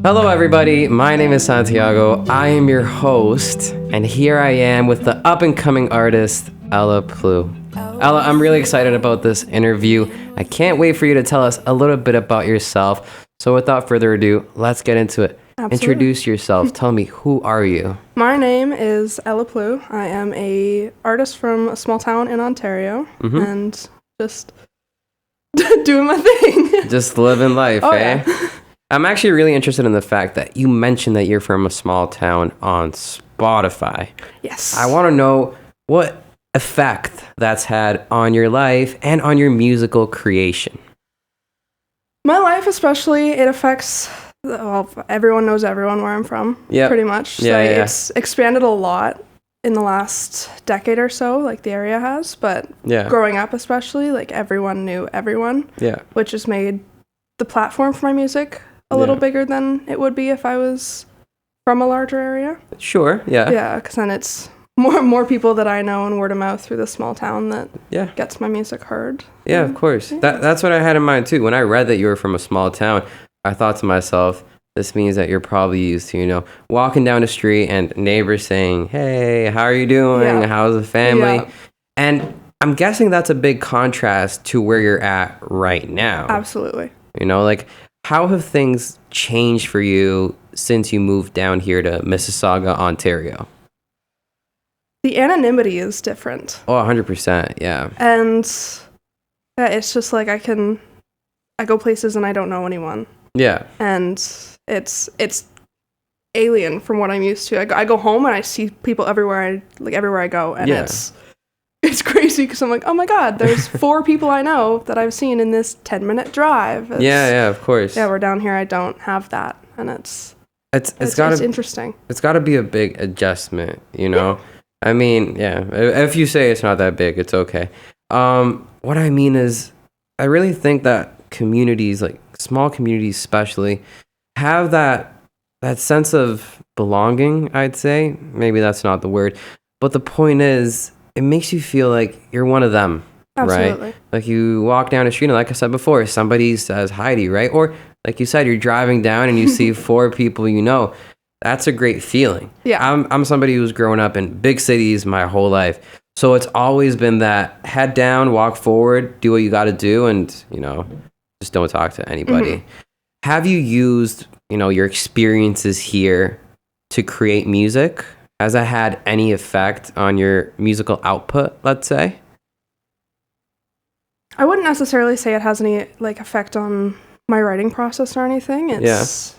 Hello, everybody. My name is Santiago. I am your host, and here I am with the up-and-coming artist, Ellah Plue. Ellah, I'm really excited about this interview. I can't wait for you to tell us a little bit about yourself. So without further ado, let's get into it. Absolutely. Introduce yourself. Tell me, who are you? My name is Ellah Plue. I am a artist from a small town in Ontario, and just doing my thing. Just living life, eh? Yeah. I'm actually really interested in the fact that you mentioned that you're from a small town on Spotify. Yes. I want to know what effect that's had on your life and on your musical creation. My life especially, it affects, well, everyone knows everyone where I'm from, pretty much. It's expanded a lot in the last decade or so, like the area has, but growing up especially, like everyone knew everyone, which has made the platform for my music a little bigger than it would be if I was from a larger area. Sure, yeah. Yeah, because then it's more people that I know and word of mouth through the small town that gets my music heard. Yeah, of course. Yeah. That's what I had in mind too. When I read that you were from a small town, I thought to myself, this means that you're probably used to, walking down the street and neighbors saying, hey, how are you doing? Yeah. How's the family? Yeah. And I'm guessing that's a big contrast to where you're at right now. Absolutely. How have things changed for you since you moved down here to Mississauga, Ontario? The anonymity is different. Oh, 100%, yeah. And it's just like I go places and I don't know anyone. Yeah. And it's alien from what I'm used to. I go home and I see people everywhere I go, and it's crazy because I'm like, oh my God, there's 4 people I know that I've seen in this 10-minute drive. Yeah, of course. Yeah, we're down here. I don't have that, and it's interesting. It's got to be a big adjustment, Yeah. I mean, if you say it's not that big, it's okay. What I mean is, I really think that communities, like small communities especially, have that sense of belonging, I'd say. Maybe that's not the word. But the point is, it makes you feel like you're one of them, Absolutely. right? Like you walk down the street and like I said before, somebody says hi to you, right? Or like you said, you're driving down and you see 4 people you know. That's a great feeling. Yeah. I'm somebody who's grown up in big cities my whole life. So it's always been that head down, walk forward, do what you got to do, and, just don't talk to anybody. Have you used, your experiences here to create music? Has that had any effect on your musical output, let's say? I wouldn't necessarily say it has any effect on my writing process or anything. It's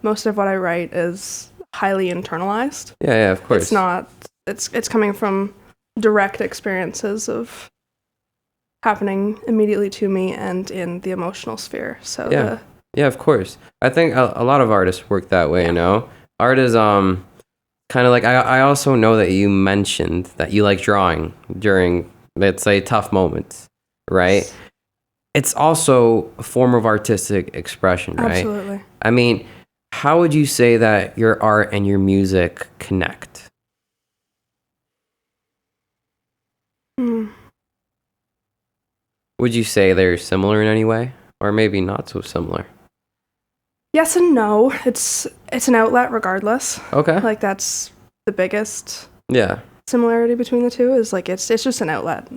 most of what I write is highly internalized. Yeah, of course. It's not. It's coming from direct experiences of happening immediately to me and in the emotional sphere. So yeah, of course. I think a lot of artists work that way. Art is kind of like, I also know that you mentioned that you like drawing during, let's say, tough moments, right? It's also a form of artistic expression, right? Absolutely. I mean, how would you say that your art and your music connect? Would you say they're similar in any way? Or maybe not so similar? Yes and no. It's an outlet regardless. Okay. That's the biggest similarity between the two is it's just an outlet.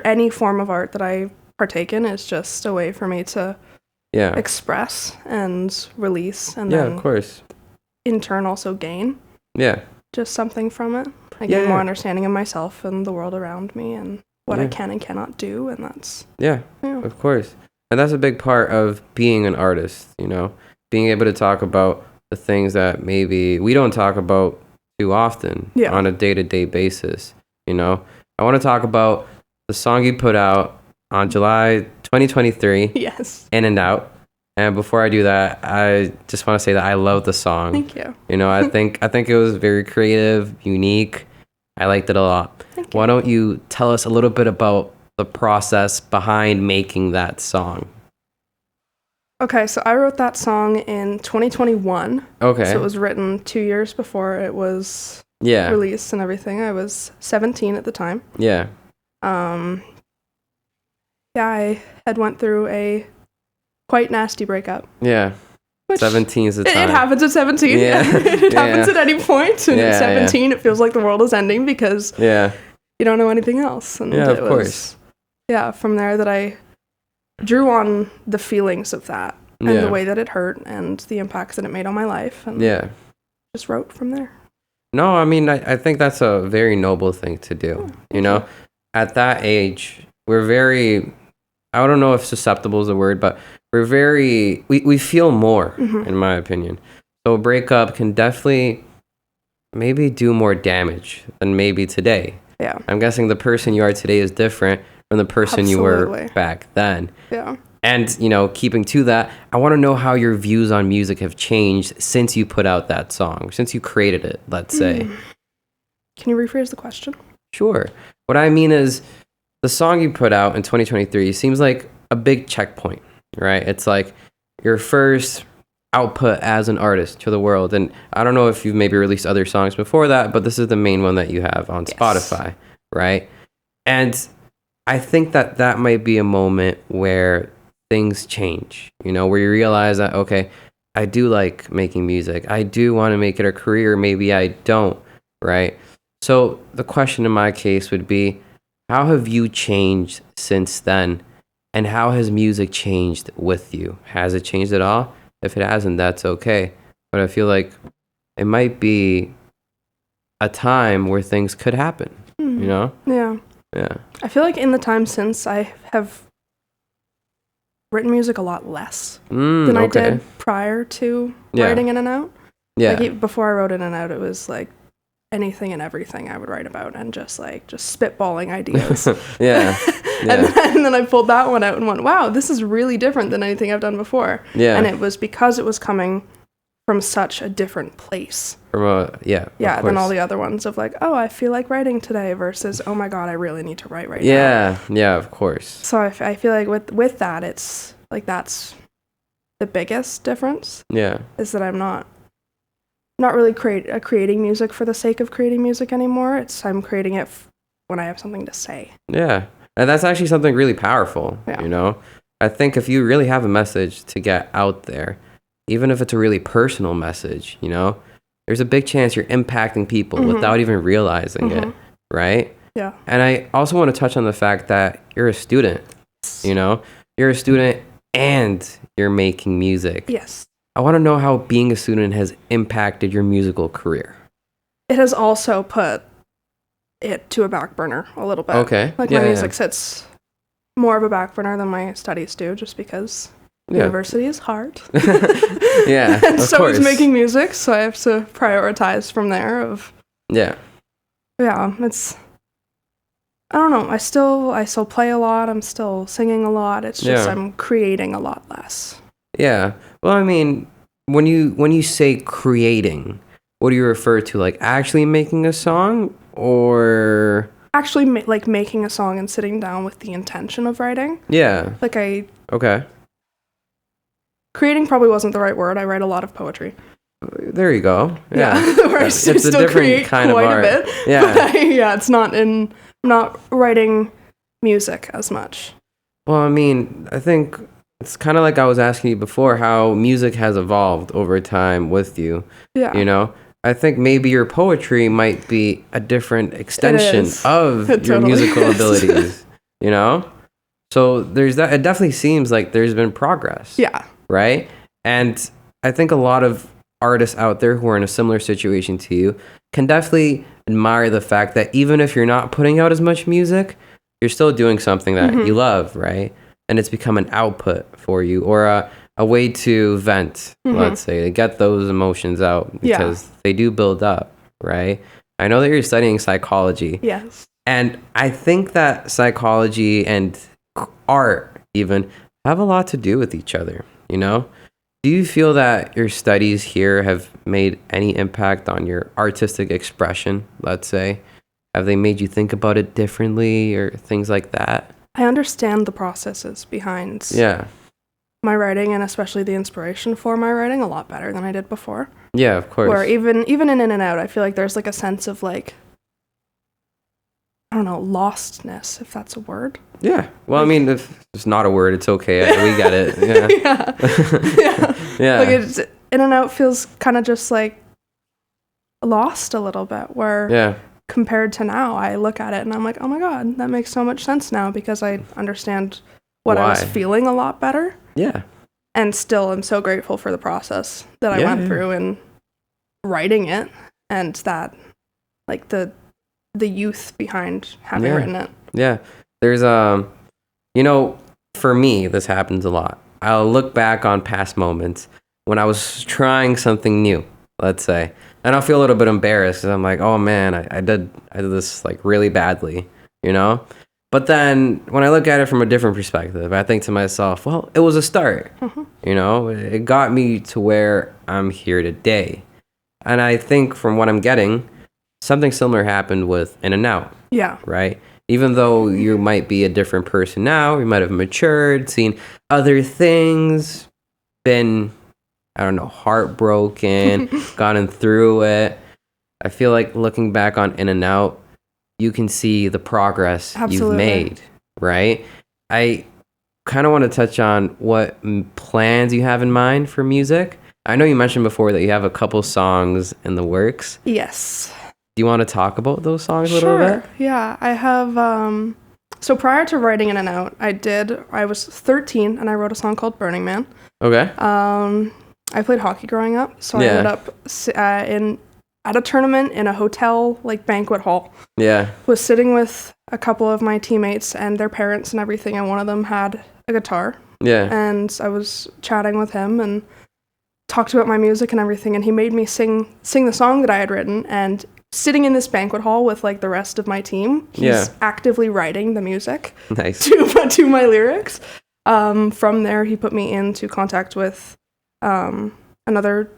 Any form of art that I partake in is just a way for me to express and release, and then of course. in turn also gain just something from it. I gain more understanding of myself and the world around me and what I can and cannot do, and that's of course. And that's a big part of being an artist, being able to talk about the things that maybe we don't talk about too often on a day-to-day basis. I want to talk about the song you put out on July 2023. Yes. In and Out. And before I do that, I just want to say that I love the song. Thank you. I think it was very creative, unique. I liked it a lot. Thank you. Why don't you tell us a little bit about the process behind making that song? Okay, so I wrote that song in 2021. Okay. So it was written 2 years before it was released and everything. I was 17 at the time. Yeah. I had went through a quite nasty breakup. Yeah. 17 is the time. It happens at 17. Yeah. It happens at any point. And at 17, it feels like the world is ending because you don't know anything else. And of course. Yeah, from there that I drew on the feelings of that and the way that it hurt and the impacts that it made on my life. And just wrote from there. No, I mean, I think that's a very noble thing to do. You know, at that age, we're very, I don't know if susceptible is a word, but we feel more, in my opinion. So a breakup can definitely maybe do more damage than maybe today. Yeah. I'm guessing the person you are today is different from the person you were back then. Yeah. And, you know, keeping to that, I want to know how your views on music have changed since you put out that song, since you created it, let's say. Can you rephrase the question? Sure. What I mean is, the song you put out in 2023 seems like a big checkpoint, right? It's like your first output as an artist to the world. And I don't know if you've maybe released other songs before that, but this is the main one that you have on Spotify, right? And I think that might be a moment where things change, you know, where you realize that, okay, I do like making music. I do want to make it a career. Maybe I don't, right? So the question in my case would be, how have you changed since then? And how has music changed with you? Has it changed at all? If it hasn't, that's okay. But I feel like it might be a time where things could happen, you know? Yeah. Yeah. I feel like in the time since, I have written music a lot less than I did prior to writing In and Out. Yeah. Like before I wrote In and Out, it was like anything and everything I would write about and just spitballing ideas. And then I pulled that one out and went, wow, this is really different than anything I've done before. Yeah. And it was because it was coming from such a different place. Than all the other ones of like, oh, I feel like writing today versus, oh my God, I really need to write now. Yeah, of course. So I feel like with that, it's like that's the biggest difference. Yeah. Is that I'm not really creating music for the sake of creating music anymore. I'm creating it when I have something to say. Yeah. And that's actually something really powerful, you know? I think if you really have a message to get out there, even if it's a really personal message, you know, there's a big chance you're impacting people without even realizing it, right? Yeah. And I also want to touch on the fact that you're a student, you know? You're a student and you're making music. Yes. I want to know how being a student has impacted your musical career. It has also put it to a back burner a little bit. Okay. Like my music sits more of a back burner than my studies do, just because university is hard. And so is making music, so I have to prioritize from there. It's, I don't know. I still play a lot. I'm still singing a lot. It's just I'm creating a lot less. Yeah. Well, I mean, when you say creating, what do you refer to? Like actually making a song, or actually like making a song and sitting down with the intention of writing? Yeah. Like creating probably wasn't the right word. I write a lot of poetry. There you go. Yeah. It's a different kind of art. A bit. Yeah. But I'm not writing music as much. Well, I mean, I think it's kind of like I was asking you before, how music has evolved over time with you. Yeah. You know, I think maybe your poetry might be a different extension of your musical abilities, you know? So there's that. It definitely seems like there's been progress. Yeah. Right? And I think a lot of artists out there who are in a similar situation to you can definitely admire the fact that even if you're not putting out as much music, you're still doing something that you love, right? And it's become an output for you, or a way to vent, let's say, to get those emotions out, because they do build up, right? I know that you're studying psychology. Yes. And I think that psychology and art even have a lot to do with each other, you know? Do you feel that your studies here have made any impact on your artistic expression, let's say? Have they made you think about it differently or things like that? I understand the processes behind my writing, and especially the inspiration for my writing, a lot better than I did before. Yeah, of course. Where even in and Out, I feel like there's like a sense of like, I don't know, lostness, if that's a word. Yeah. Well, I mean, if it's not a word, it's okay. We get it. Yeah. Yeah. Like it's In-N-Out feels kind of just like lost a little bit, where compared to now, I look at it and I'm like, oh my God, that makes so much sense now because I understand what I was feeling a lot better. Yeah. And still, I'm so grateful for the process that I went through in writing it, and that, like, the youth behind having written it. Yeah. There's, for me, this happens a lot. I'll look back on past moments when I was trying something new, let's say, and I'll feel a little bit embarrassed because I'm like, oh man, I did this like really badly, But then when I look at it from a different perspective, I think to myself, well, it was a start. It got me to where I'm here today. And I think from what I'm getting, something similar happened with In-N-Out. Yeah. Right? Even though you might be a different person now, you might have matured, seen other things, been, I don't know, heartbroken, gotten through it. I feel like looking back on In-N-Out, you can see the progress you've made, right? I kind of want to touch on what plans you have in mind for music. I know you mentioned before that you have a couple songs in the works. Yes. Do you want to talk about those songs a little bit? Yeah, I have, so prior to writing In-N-Out, I was 13 and I wrote a song called Burning Man. Okay. I played hockey growing up, so I ended up at a tournament in a hotel, like, banquet hall. Yeah. Was sitting with a couple of my teammates and their parents and everything, and one of them had a guitar. Yeah. And I was chatting with him and talked about my music and everything, and he made me sing the song that I had written, and sitting in this banquet hall with, like, the rest of my team, he's actively writing the music to my lyrics. From there, he put me into contact with another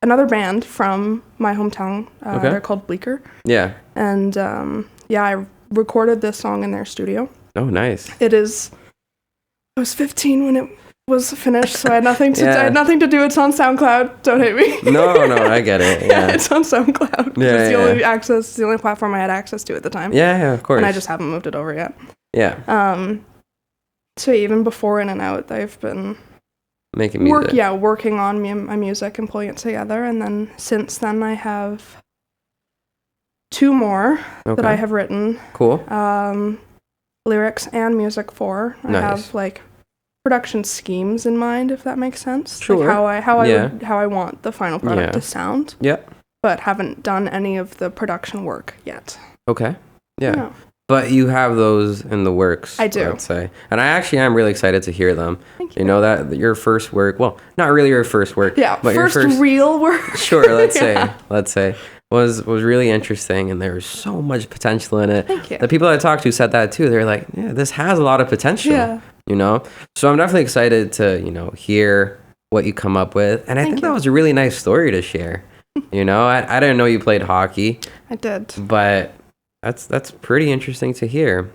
band from my hometown. They're called Bleecker. Yeah. And I recorded this song in their studio. Oh, nice. I was 15 when it was finished, so I had nothing to do. It's on SoundCloud. Don't hate me. No, I get it. Yeah, it's on SoundCloud. It's the only platform I had access to at the time. Yeah, of course. And I just haven't moved it over yet. Yeah. So even before In-N-Out, I've been making music. Working on my music and pulling it together. And then since then, I have 2 more that I have written. Cool. Lyrics and music for. Nice. I have, like, production schemes in mind, if that makes sense. Sure. Like how I want the final product to sound. Yep. But haven't done any of the production work yet. Okay. Yeah. But you have those in the works. I do. Let's say, and I actually am really excited to hear them. Thank you. That your first work. Well, not really your first work. Yeah. But your first real work. Sure. Let's say was really interesting, and there was so much potential in it. Thank you. The people I talked to said that too. They're like, yeah, this has a lot of potential. Yeah. So I'm definitely excited to hear what you come up with, and I think that was a really nice story to share. I didn't know you played hockey. I did. But that's pretty interesting to hear.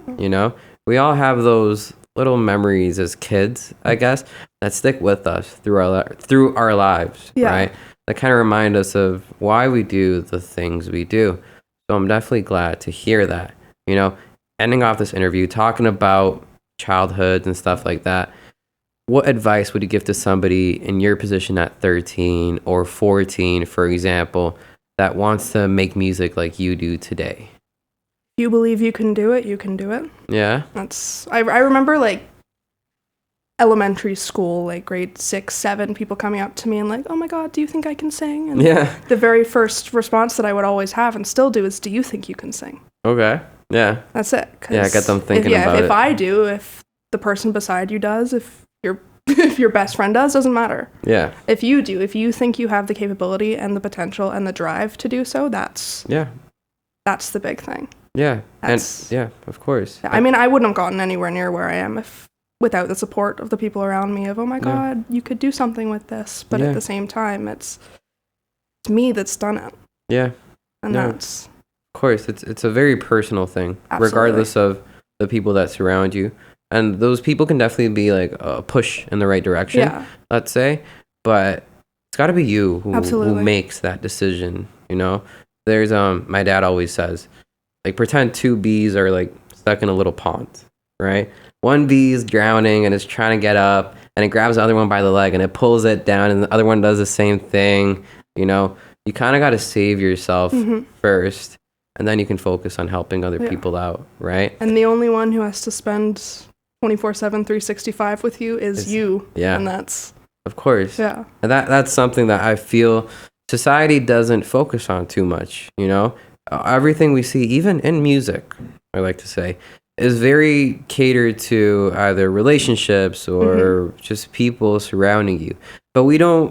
We all have those little memories as kids, I guess, that stick with us through our lives, right? That kind of remind us of why we do the things we do. So I'm definitely glad to hear that. Ending off this interview talking about childhood and stuff like that, what advice would you give to somebody in your position at 13 or 14, for example, that wants to make music like you do today? If you believe you can do it, you can do it. Yeah. I remember, like, elementary school, like grade 6, 7, people coming up to me and like, oh my God, do you think I can sing? And the very first response that I would always have and still do is, do you think you can sing? Okay. Yeah. That's it. Yeah, get them thinking about it. If I do, if the person beside you does, if your best friend does, doesn't matter. Yeah. If you do, if you think you have the capability and the potential and the drive to do so, that's the big thing. Yeah. Of course. I mean, I wouldn't have gotten anywhere near where I am without the support of the people around me of, oh my God, you could do something with this. But at the same time, it's me that's done it. Yeah. And that's... Of course, it's a very personal thing, regardless of the people that surround you. And those people can definitely be like a push in the right direction, let's say. But it's got to be you who makes that decision, There's, my dad always says, like pretend two bees are like stuck in a little pond, right? One bee is drowning and is trying to get up, and it grabs the other one by the leg and it pulls it down, and the other one does the same thing. You know, you kind of got to save yourself first, and then you can focus on helping other people out, right? And the only one who has to spend 24/7, 365 with you is you. Yeah. And that's... Of course. Yeah. And that's something that I feel society doesn't focus on too much, you know? Everything we see, even in music, I like to say, is very catered to either relationships or just people surrounding you. But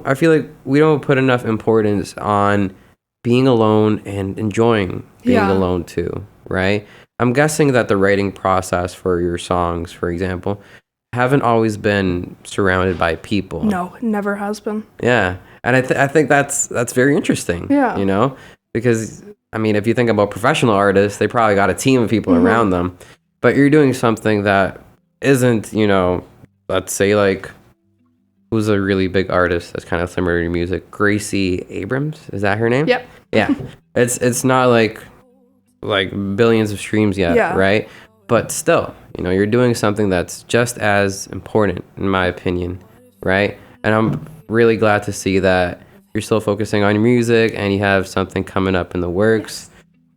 I feel like we don't put enough importance on being alone and enjoying being alone too, right? I'm guessing that the writing process for your songs, for example, haven't always been surrounded by people. No, never has been. Yeah. And I think that's very interesting. Yeah. You know? Because, I mean, if you think about professional artists, they probably got a team of people around them. But you're doing something that isn't, you know, let's say like, who's a really big artist that's kind of similar to your music? Gracie Abrams? Is that her name? Yep. Yeah. It's not like billions of streams yet, right? But still, you know, you're doing something that's just as important, in my opinion, right? And I'm really glad to see that you're still focusing on your music and you have something coming up in the works.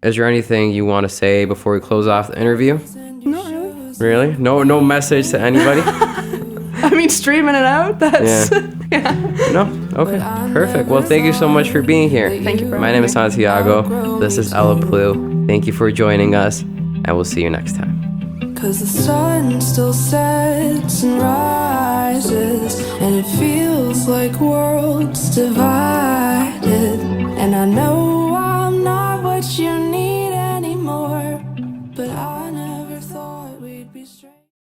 Is there anything you want to say before we close off the interview? Not really. Really? No message to anybody? I mean, streaming it out, that's... No? Okay. Perfect. Well, thank you so much for being here. Thank you for My name is Santiago. This is Ellah Plue. Thank you for joining us, and we'll see you next time. 'Cause the sun still sets and rises, and it feels like worlds divided. And I know I'm not what you need anymore, but I know